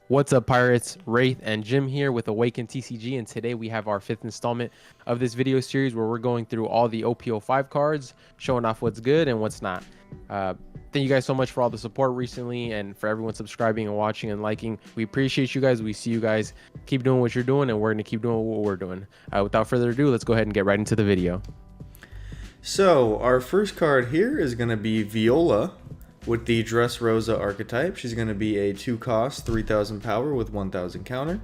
What's up, Pirates? Wraith and Jim here with AwakenedTCG, and today we have our fifth installment of this video series where we're going through all the OP05 cards, showing off what's good and what's not. Thank you guys so much for all the support recently and for everyone subscribing and watching and liking. We appreciate you guys. We see you guys. Keep doing what you're doing, and we're going to keep doing what we're doing. Without further ado, let's go ahead and get right into the video. So our first card here is going to be Viola with the Dressrosa archetype. She's going to be a 2-cost, 3,000 power with 1,000 counter.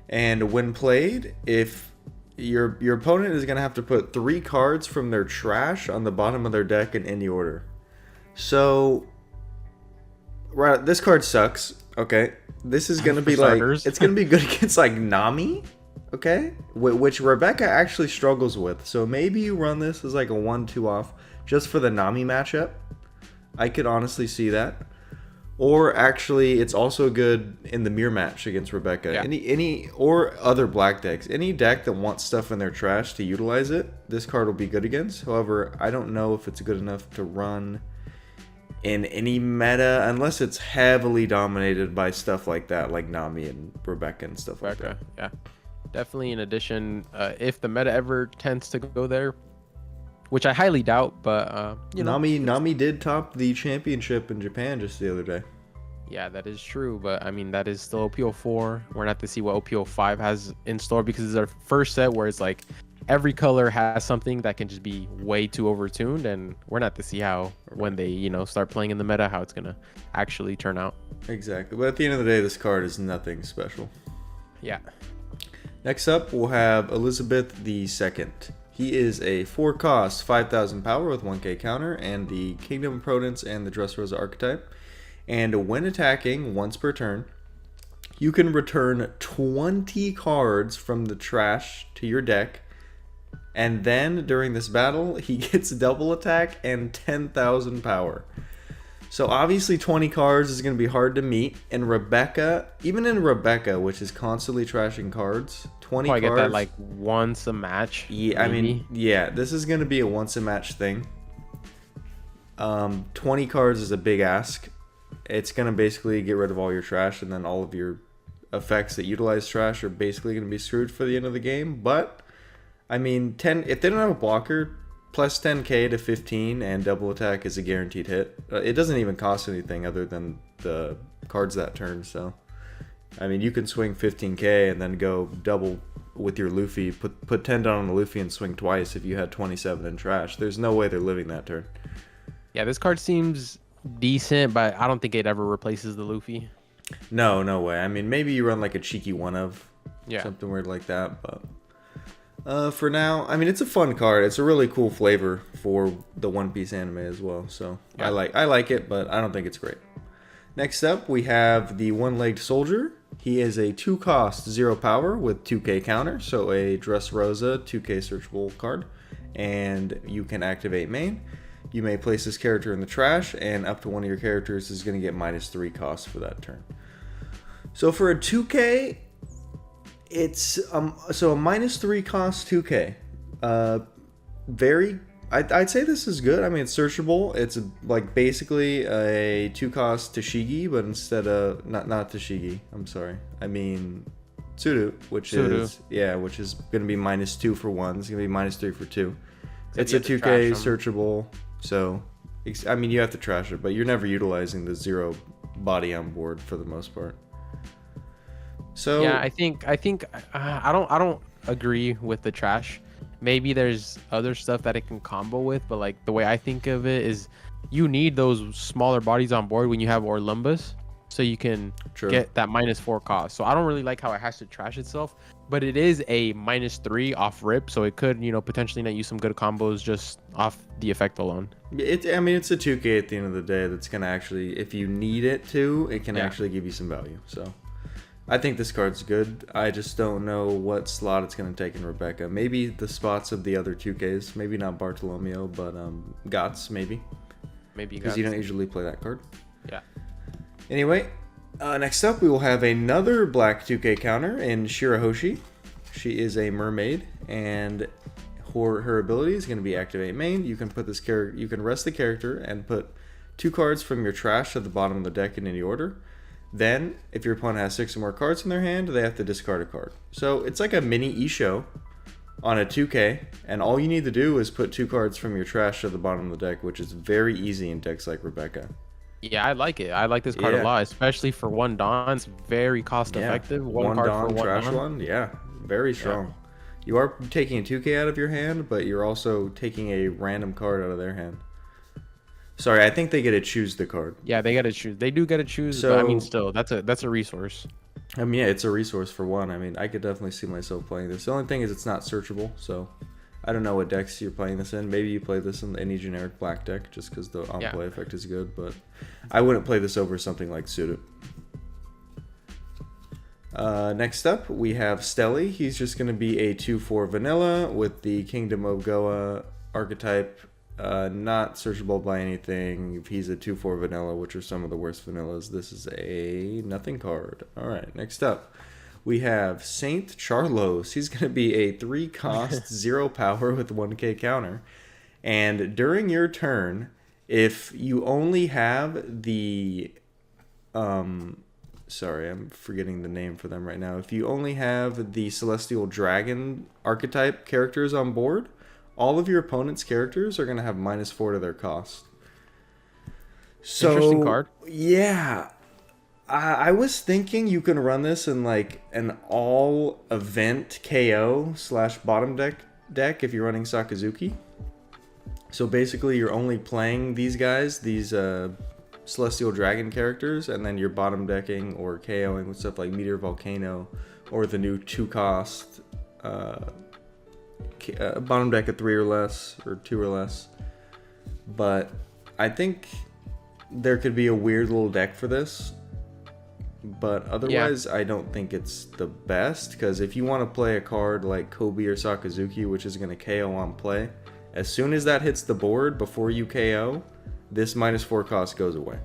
And when played, if your opponent is going to have to put 3 cards from their trash on the bottom of their deck in any order. So right, this card sucks. Okay, this is going to be like, it's going to be good against like Nami. Okay, which Rebecca actually struggles with. So maybe you run this as like a 1-2 off just for the Nami matchup. I could honestly see that. Or actually, it's also good in the mirror match against Rebecca. Yeah. Any or other black decks. Any deck that wants stuff in their trash to utilize it, this card will be good against. However, I don't know if it's good enough to run in any meta unless it's heavily dominated by stuff like that, like Nami and Rebecca and stuff like that. Yeah. Definitely, in addition, if the meta ever tends to go there, which I highly doubt, but you know, Nami did top the championship in Japan just the other day. Yeah, that is true, but I mean that is still OP04. We're not to see what OP05 has in store because it's our first set where it's like every color has something that can just be way too overtuned, and we're not to see how when they start playing in the meta how it's gonna actually turn out. Exactly, but at the end of the day, this card is nothing special. Yeah. Next up, we'll have Elizabeth II. He is a 4-cost, 5,000 power with 1k counter, and the Kingdom of Prudence and the Dressrosa archetype. And when attacking once per turn, you can return 20 cards from the trash to your deck. And then during this battle, he gets double attack and 10,000 power. So obviously 20 cards is going to be hard to meet. And Rebecca, even in Rebecca, which is constantly trashing cards, 20 cards. Get that like once a match. Yeah, maybe. I mean, yeah, this is going to be a once a match thing. 20 cards is a big ask. It's going to basically get rid of all your trash, and then all of your effects that utilize trash are basically going to be screwed for the end of the game. But I mean, if they don't have a blocker, plus 10k to 15 and double attack is a guaranteed hit. It doesn't even cost anything other than the cards that turn. So, I mean, you can swing 15k and then go double with your Luffy, put 10 down on the Luffy and swing twice if you had 27 in trash. There's no way they're living that turn. Yeah, this card seems decent, but I don't think it ever replaces the Luffy. No way. I mean, maybe you run like a cheeky one of something weird like that, but for now, I mean, it's a fun card. It's a really cool flavor for the One Piece anime as well. So yeah. I like it, but I don't think it's great. Next up, we have the One-Legged Soldier. He is a 2-cost, 0 power with 2k counter. So a Dressrosa 2k searchable card. And you can activate main. You may place this character in the trash, and up to one of your characters is going to get -3 cost for that turn. So for a 2k, it's so a -3 cost 2k. I'd say this is good. I mean, it's searchable. It's like basically a 2-cost Tashigi, but instead of not Tashigi. I'm sorry. I mean Tsuru, which is going to be -2 for 1. It's going to be -3 for 2. So it's a 2k searchable. So I mean, you have to trash it, but you're never utilizing the 0 body on board for the most part. So yeah, I think I don't agree with the trash. Maybe there's other stuff that it can combo with, but like the way I think of it is you need those smaller bodies on board when you have Orlumbus, so you can get that -4 cost. So I don't really like how it has to trash itself, but it is a -3 off rip, so it could potentially net you some good combos just off the effect alone. I mean, it's a 2k at the end of the day that's gonna actually, if you need it to, it can actually give you some value. So I think this card's good. I just don't know what slot it's going to take in Rebecca. Maybe the spots of the other 2Ks. Maybe not Bartolomeo, but Gotts, maybe. Maybe because you don't usually play that card. Yeah. Anyway, next up we will have another black 2K counter in Shirahoshi. She is a mermaid, and her ability is going to be activate main. You can put this you can rest the character and put 2 cards from your trash at the bottom of the deck in any order. Then, if your opponent has 6 or more cards in their hand, they have to discard a card. So it's like a mini e-show on a 2K, and all you need to do is put 2 cards from your trash to the bottom of the deck, which is very easy in decks like Rebecca. Yeah, I like it. I like this card a lot, especially for 1 Dawn. It's very cost effective. One card Dawn, for 1 trash Dawn. one. Yeah, very strong. You are taking a 2K out of your hand, but you're also taking a random card out of their hand. Sorry, I think they get to choose the card. Yeah, they got to choose. They do got to choose. So, but I mean, still, that's a resource. I mean, yeah, it's a resource for 1. I mean, I could definitely see myself playing this. The only thing is it's not searchable, so I don't know what decks you're playing this in. Maybe you play this in any generic black deck just because the on-play effect is good, but I wouldn't play this over something like Suited. Next up, we have Stelly. He's just going to be a 2/4 vanilla with the Kingdom of Goa archetype. Not searchable by anything. If he's a 2/4 vanilla, which are some of the worst vanillas, this is a nothing card. Alright, next up, we have Saint Charlos. He's going to be a 3 cost, 0 power with 1k counter. And during your turn, if you only have the... Sorry, I'm forgetting the name for them right now. If you only have the Celestial Dragon archetype characters on board, all of your opponent's characters are going to have -4 to their cost. So, interesting card. Yeah. I was thinking you can run this in like an all-event KO/bottom deck if you're running Sakazuki. So basically you're only playing these guys, these Celestial Dragon characters, and then you're bottom decking or KOing with stuff like Meteor Volcano or the new 2-cost bottom deck at 3 or less, or 2 or less. But I think there could be a weird little deck for this. But otherwise, I don't think it's the best, because if you want to play a card like Kobe or Sakazuki, which is going to KO on play, as soon as that hits the board before you KO, this -4 cost goes away.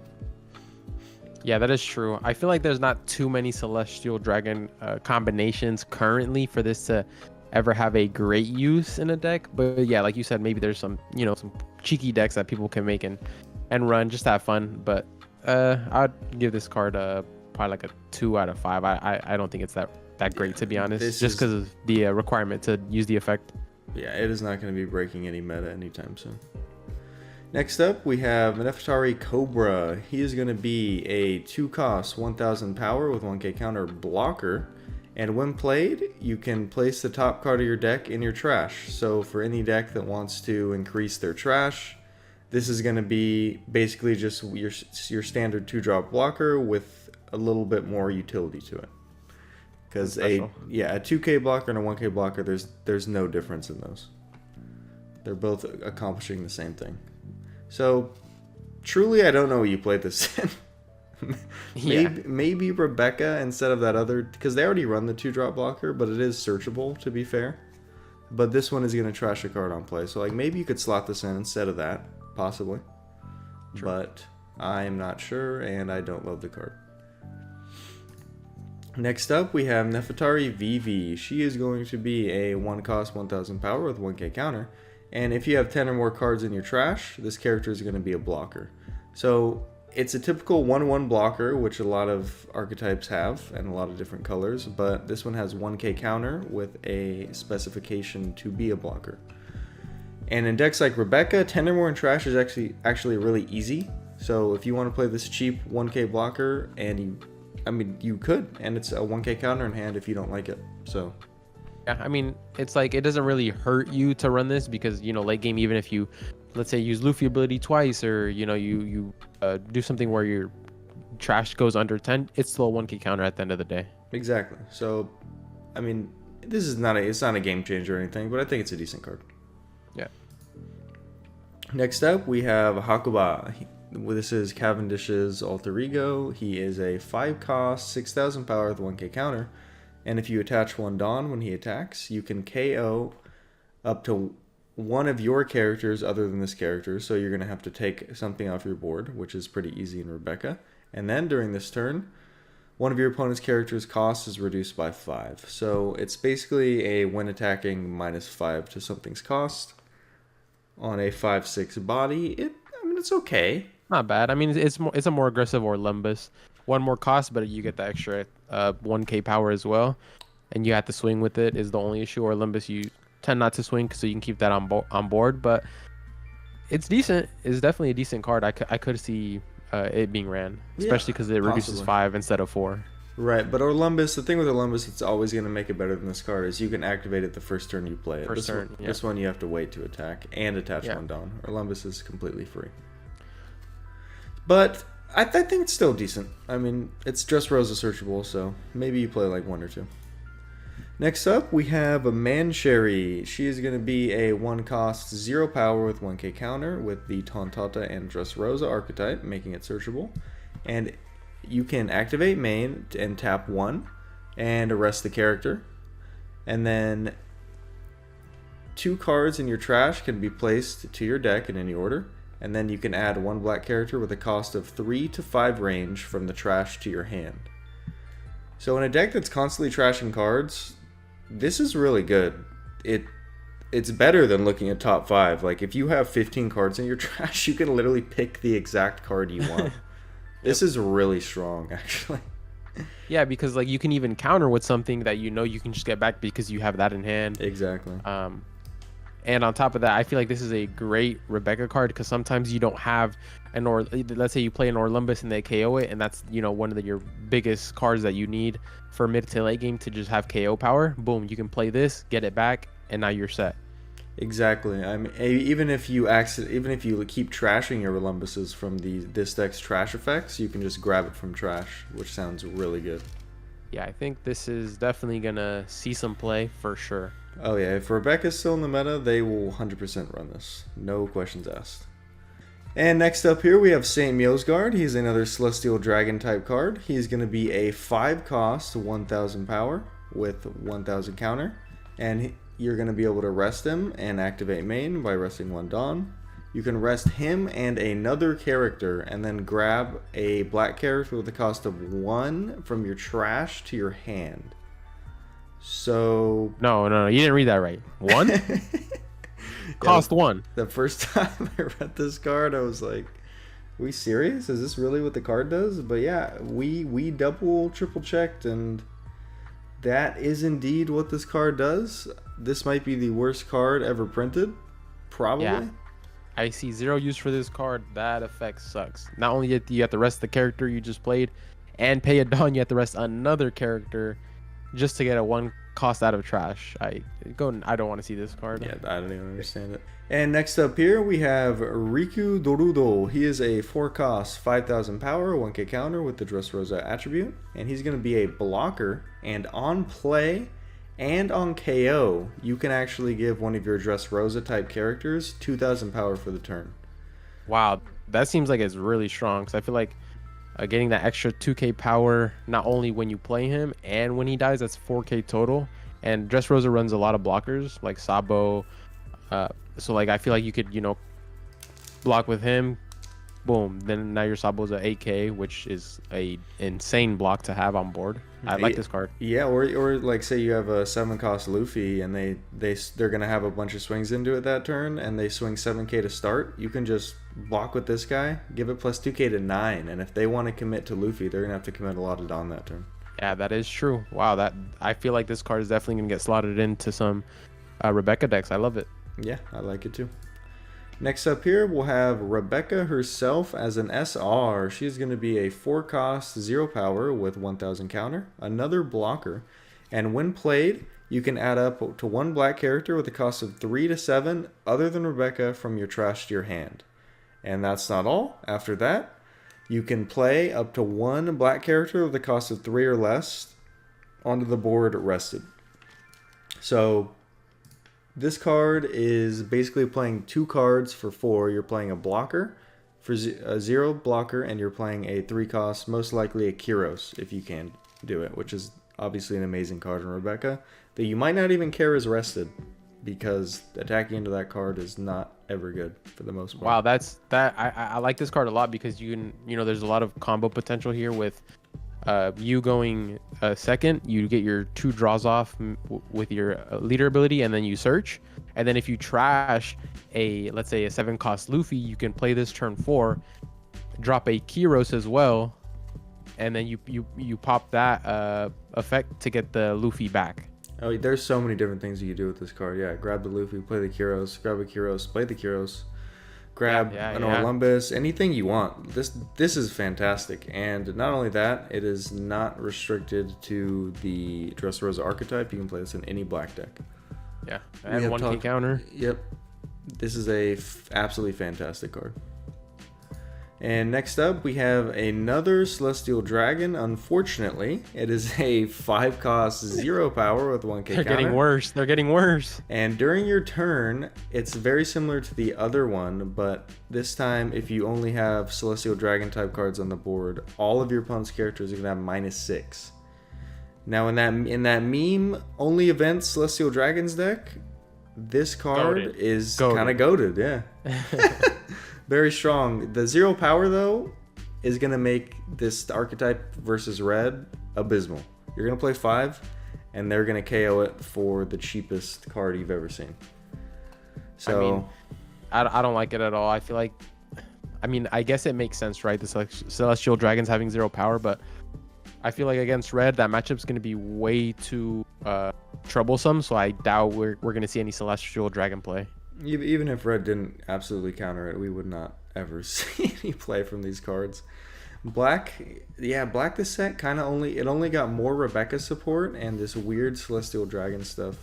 Yeah, that is true. I feel like there's not too many Celestial Dragon combinations currently for this to ever have a great use in a deck. But yeah, like you said, maybe there's some, some cheeky decks that people can make and run just to have fun. But I'd give this card probably like a 2 out of 5. I don't think it's that great, to be honest, just because of the requirement to use the effect. Yeah, it is not going to be breaking any meta anytime soon. Next up, we have Nefertari Cobra. He is going to be a 2-cost, 1000 power with 1k counter blocker. And when played, you can place the top card of your deck in your trash. So for any deck that wants to increase their trash, this is going to be basically just your standard 2-drop blocker with a little bit more utility to it. Because a 2k blocker and a 1k blocker, there's no difference in those. They're both accomplishing the same thing. So, truly, I don't know what you played this in. maybe Rebecca instead of that other, because they already run the 2-drop blocker, but it is searchable, to be fair. But this one is going to trash a card on play, so like maybe you could slot this in instead of that, possibly. True. But I am not sure, and I don't love the card. Next up, we have Nefertari Vivi. She is going to be a 1-cost, 1000 power with 1k counter. And if you have 10 or more cards in your trash, this character is going to be a blocker. So it's a typical 1/1 blocker, which a lot of archetypes have, and a lot of different colors. But this one has 1k counter with a specification to be a blocker. And in decks like Rebecca, 10 or more in trash is actually really easy. So if you want to play this cheap 1k blocker, and you could, and it's a 1k counter in hand if you don't like it. So yeah, I mean, it's like it doesn't really hurt you to run this because, late game, even if you, let's say, use Luffy ability twice, or you do something where your trash goes under 10, it's still a 1k counter at the end of the day. Exactly. So, I mean, it's not a game changer or anything, but I think it's a decent card. Yeah. Next up, we have Hakuba. This is Cavendish's alter ego. He is a 5-cost, 6000 power with 1k counter. And if you attach 1 Dawn when he attacks, you can KO up to one of your characters other than this character. So you're going to have to take something off your board, which is pretty easy in Rebecca. And then during this turn, one of your opponent's character's cost is reduced by 5. So it's basically a when attacking -5 to something's cost on a 5/6 body. It's okay. Not bad. I mean, it's a more aggressive Orlumbus. one more cost, but you get the extra 1k power as well, and you have to swing with it is the only issue. Or Olympus, you tend not to swing, so you can keep that on board. But it's decent. It's definitely a decent card. I could see it being ran, especially because it reduces 5 instead of 4. Right, but Orlumbus, the thing with Orlumbus, it's always going to make it better than this card is you can activate it the first turn you play it. This one you have to wait to attack and attach one Dawn. Orlumbus is completely free. But I think it's still decent. I mean, it's Dressrosa searchable, so maybe you play like 1 or 2. Next up, we have a Mancherry. She is going to be a 1 cost, 0 power with 1k counter with the Tontata and Dressrosa archetype, making it searchable. And you can activate main and tap 1 and arrest the character. And then 2 cards in your trash can be placed to your deck in any order. And then you can add 1 black character with a cost of 3 to 5 range from the trash to your hand. So in a deck that's constantly trashing cards, this is really good. It's better than looking at top 5. Like if you have 15 cards in your trash, you can literally pick the exact card you want. This is really strong, actually. Yeah, because like you can even counter with something that you know you can just get back because you have that in hand. Exactly. And on top of that, I feel like this is a great Rebecca card because sometimes you don't have let's say you play an Orlumbus and they KO it, and that's one of your biggest cards that you need for mid to late game to just have KO power. Boom, you can play this, get it back, and now you're set. Exactly. I mean, even if you keep trashing your Relumbuses from this deck's trash effects, you can just grab it from trash, which sounds really good. Yeah, I think this is definitely gonna see some play for sure. Oh yeah, if Rebecca's still in the meta, they will 100% run this. No questions asked. And next up here we have Saint Miosgard. He's another Celestial Dragon type card. He's going to be a 5 cost, 1000 power with 1000 counter. And you're going to be able to rest him and activate main by resting 1 Dawn. You can rest him and another character and then grab a black character with a cost of 1 from your trash to your hand. So... No, you didn't read that right. 1? Cost 1. The first time I read this card, I was like, are we serious? Is this really what the card does? But yeah, we double, triple checked, and that is indeed what this card does. This might be the worst card ever printed. Probably. Yeah. I see 0 use for this card. That effect sucks. Not only do you have to rest the character you just played and pay a Dawn, you have to rest another character just to get a 1 cost out of trash. I don't want to see this card. Yeah, I don't even understand it. And next up here we have Riku Dorudo. He is a 4 cost, 5000 power, 1k counter with the Dressrosa attribute, and he's going to be a blocker. And on play and on KO, you can actually give one of your Dressrosa type characters 2000 power for the turn. Wow, that seems like it's really strong because I feel like getting that extra 2k power not only when you play him and when he dies, that's 4k total. And Dressrosa runs a lot of blockers like Sabo, so like I feel like you could block with him, boom, then now your Sabo's at 8k, which is a insane block to have on board. I like this card. Yeah, or like say you have a 7 cost Luffy and they're gonna have a bunch of swings into it that turn, and they swing 7k to start. You can just block with this guy, give it plus 2k to 9, and if they want to commit to Luffy, they're gonna have to commit a lot of Dawn that turn. Yeah, that is true. Wow, I feel like this card is definitely gonna get slotted into some Rebecca decks. I love it. Yeah, I like it too. Next up here, we'll have Rebecca herself as an SR. She's going to be a 4 cost, 0 power with 1000 counter, another blocker, and when played, you can add up to 1 black character with a cost of 3 to 7 other than Rebecca from your trash to your hand. And that's not all. After that, you can play up to 1 black character with a cost of 3 or less onto the board rested. So this card is basically playing 2 cards for 4. You're playing a blocker for a 0 blocker, and you're playing a 3 cost, most likely a Kyros if you can do it, which is obviously an amazing card in Rebecca that you might not even care is rested, because attacking into that card is not ever good for the most part. Wow, I like this card a lot because there's a lot of combo potential here with you going second, you get your 2 draws off with your leader ability, and then you search. And then if you trash let's say a 7 cost Luffy, you can play this turn 4, drop a Kyros as well, and then you pop that effect to get the Luffy back. Oh, there's so many different things you can do with this card. Yeah, grab the Luffy, play the Kyros, grab a Kyros, play the Kyros, grab an Orlumbus, anything you want. This is fantastic. And not only that, it is not restricted to the Dressrosa archetype. You can play this in any black deck. Yeah, and 1K counter. Yep. This is a absolutely fantastic card. And next up, we have another Celestial Dragon. Unfortunately, it is a 5-cost, 0 power with 1K counter. They're getting worse. They're getting worse. And during your turn, it's very similar to the other one, but this time, if you only have Celestial Dragon type cards on the board, all of your opponent's characters are going to have -6. Now, in that meme only events Celestial Dragons deck, this card is kind of goated. Yeah. Very strong. The 0 power, though, is going to make this archetype versus red abysmal. You're going to play 5, and they're going to KO it for the cheapest card you've ever seen. So, I mean, I don't like it at all. I feel like, I mean, I guess it makes sense, right? The Celestial Dragons having 0 power, but I feel like against red, that matchup's going to be way too troublesome, so I doubt we're going to see any Celestial Dragon play. Even if red didn't absolutely counter it, we would not ever see any play from these cards. Black, yeah, black this set kind of only got more Rebecca support and this weird Celestial Dragon stuff,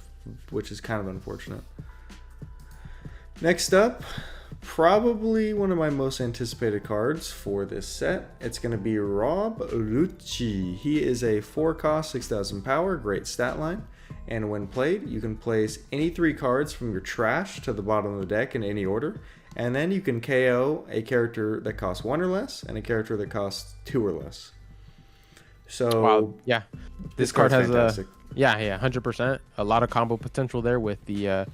which is kind of unfortunate. Next up, probably one of my most anticipated cards for this set. It's going to be Rob Lucci. He is a 4-cost, 6,000 power, great stat line. And when played, you can place any 3 cards from your trash to the bottom of the deck in any order. And then you can KO a character that costs 1 or less and a character that costs 2 or less. So, wow, yeah. This card has fantastic. 100%. A lot of combo potential there with the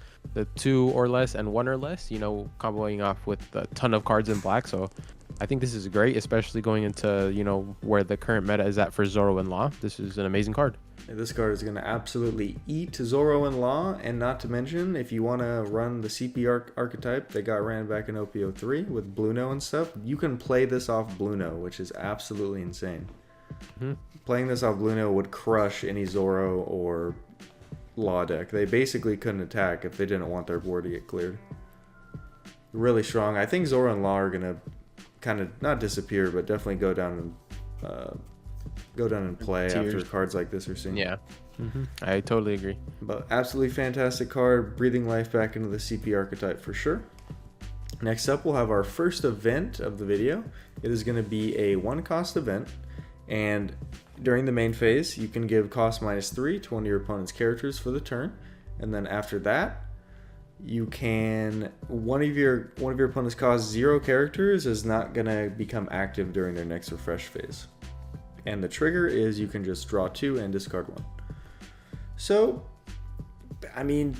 2 or less and 1 or less, comboing off with a ton of cards in black. So I think this is great, especially going into, where the current meta is at for Zoro and Law. This is an amazing card. This card is going to absolutely eat Zoro and Law, and not to mention, if you want to run the CP archetype that got ran back in OP03 with Bluno and stuff, you can play this off Bluno, which is absolutely insane. Mm-hmm. Playing this off Bluno would crush any Zoro or Law deck. They basically couldn't attack if they didn't want their board to get cleared. Really strong. I think Zoro and Law are going to kind of not disappear, but definitely go down and play after cards like this are seen. Yeah, I totally agree. But absolutely fantastic card, breathing life back into the CP archetype for sure. Next up, we'll have our first event of the video. It is going to be a 1-cost event, and during the main phase, you can give cost -3 to one of your opponent's characters for the turn, and then after that, you can one of your opponent's cost 0 characters is not going to become active during their next refresh phase. And the trigger is you can just draw 2 and discard 1. So, I mean,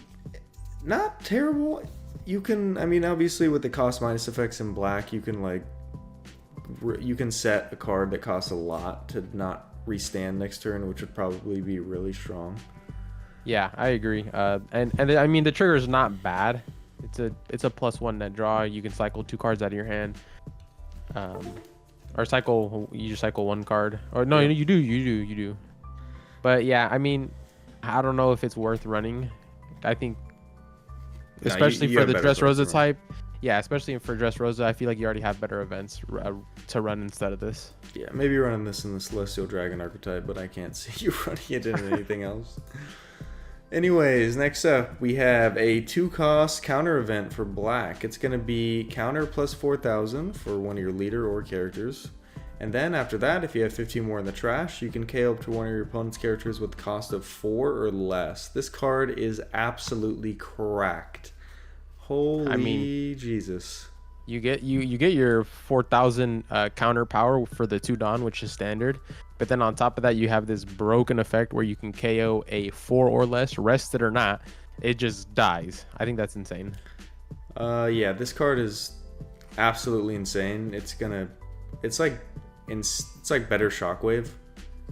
not terrible. You can, obviously with the cost minus effects in black, you can you can set a card that costs a lot to not restand next turn, which would probably be really strong. Yeah, I agree. And I mean, the trigger is not bad. It's a +1 net draw. You can cycle 2 cards out of your hand. Or you just cycle 1 card. Or no, you do. But yeah, I mean, I don't know if it's worth running. I think, especially for the Dressrosa type. Yeah, especially for Dressrosa, I feel like you already have better events to run instead of this. Yeah, maybe running this in the Celestial Dragon archetype, but I can't see you running it in anything else. Anyways, next up, we have a 2-cost counter event for black. It's going to be counter plus 4,000 for one of your leader or characters. And then after that, if you have 15 more in the trash, you can KO up to one of your opponent's characters with cost of 4 or less. This card is absolutely cracked. Holy Jesus. You get your 4,000 counter power for the 2 Dawn, which is standard. But then on top of that, you have this broken effect where you can KO a 4 or less, rested or not. It just dies. I think that's insane. Yeah, this card is absolutely insane. It's like better Shockwave.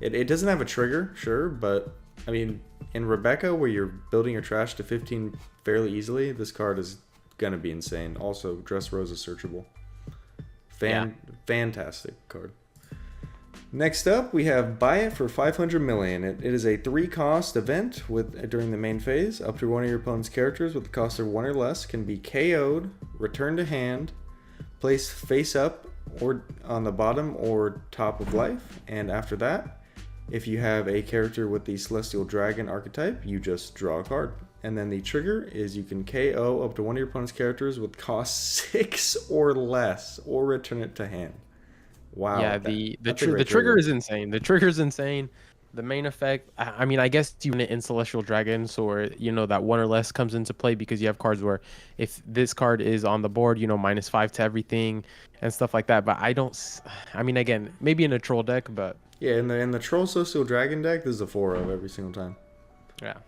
It doesn't have a trigger, sure, but I mean, in Rebecca, where you're building your trash to 15 fairly easily, this card is gonna be insane. Also, Dressrosa searchable. Fantastic card. Next up, we have Buy It for 500 million. It is a 3-cost event with during the main phase. Up to one of your opponent's characters with the cost of 1 or less can be KO'd, returned to hand, placed face up or on the bottom or top of life, and after that, if you have a character with the Celestial Dragon archetype, you just draw a card. And then the trigger is you can KO up to one of your opponent's characters with cost 6 or less, or return it to hand. Wow. Yeah, the trigger is insane. The trigger is insane. The main effect, I mean, I guess even in Celestial Dragons, or that 1 or less comes into play because you have cards where if this card is on the board, -5 to everything and stuff like that. But I mean, again, maybe in a troll deck, but yeah, in the Troll Celestial Dragon deck, there's a 4 of every single time. yeah.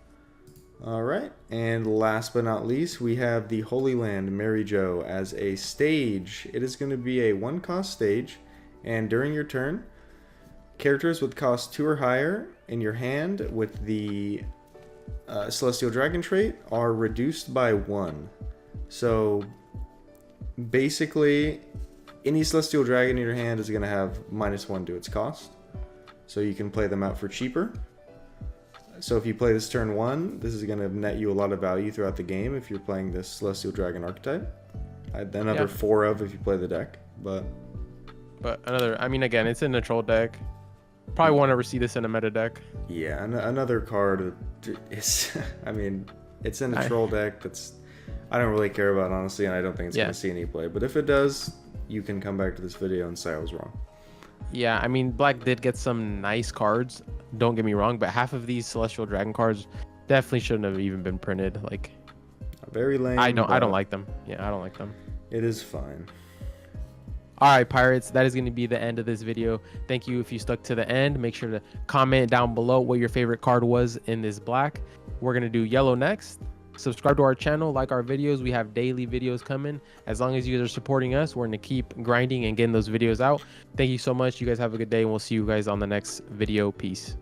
All right, and last but not least, we have the Holy Land Mary Jo as a stage. It is going to be a 1-cost stage, and during your turn, characters with cost 2 or higher in your hand with the Celestial Dragon trait are reduced by 1. So basically, any Celestial Dragon in your hand is going to have -1 to its cost. So you can play them out for cheaper. So if you play this turn 1, this is going to net you a lot of value throughout the game if you're playing this Celestial Dragon archetype. Another 4 of if you play the deck, but I mean, again, it's in a troll deck. Probably won't ever see this in a meta deck. yeah, another card is, I mean, it's in a troll deck that's I don't really care about, honestly, and I don't think it's going to see any play. But if it does, you can come back to this video and say I was wrong. Yeah, I mean, Black did get some nice cards. Don't get me wrong, but half of these Celestial Dragon cards definitely shouldn't have even been printed. Like, very lame. I don't like them. Yeah, I don't like them. It is fine. All right, Pirates, that is going to be the end of this video. Thank you if you stuck to the end. Make sure to comment down below what your favorite card was in this black. We're going to do yellow next. Subscribe to our channel, like our videos. We have daily videos coming. As long as you guys are supporting us, we're going to keep grinding and getting those videos out. Thank you so much. You guys have a good day, and we'll see you guys on the next video. Peace.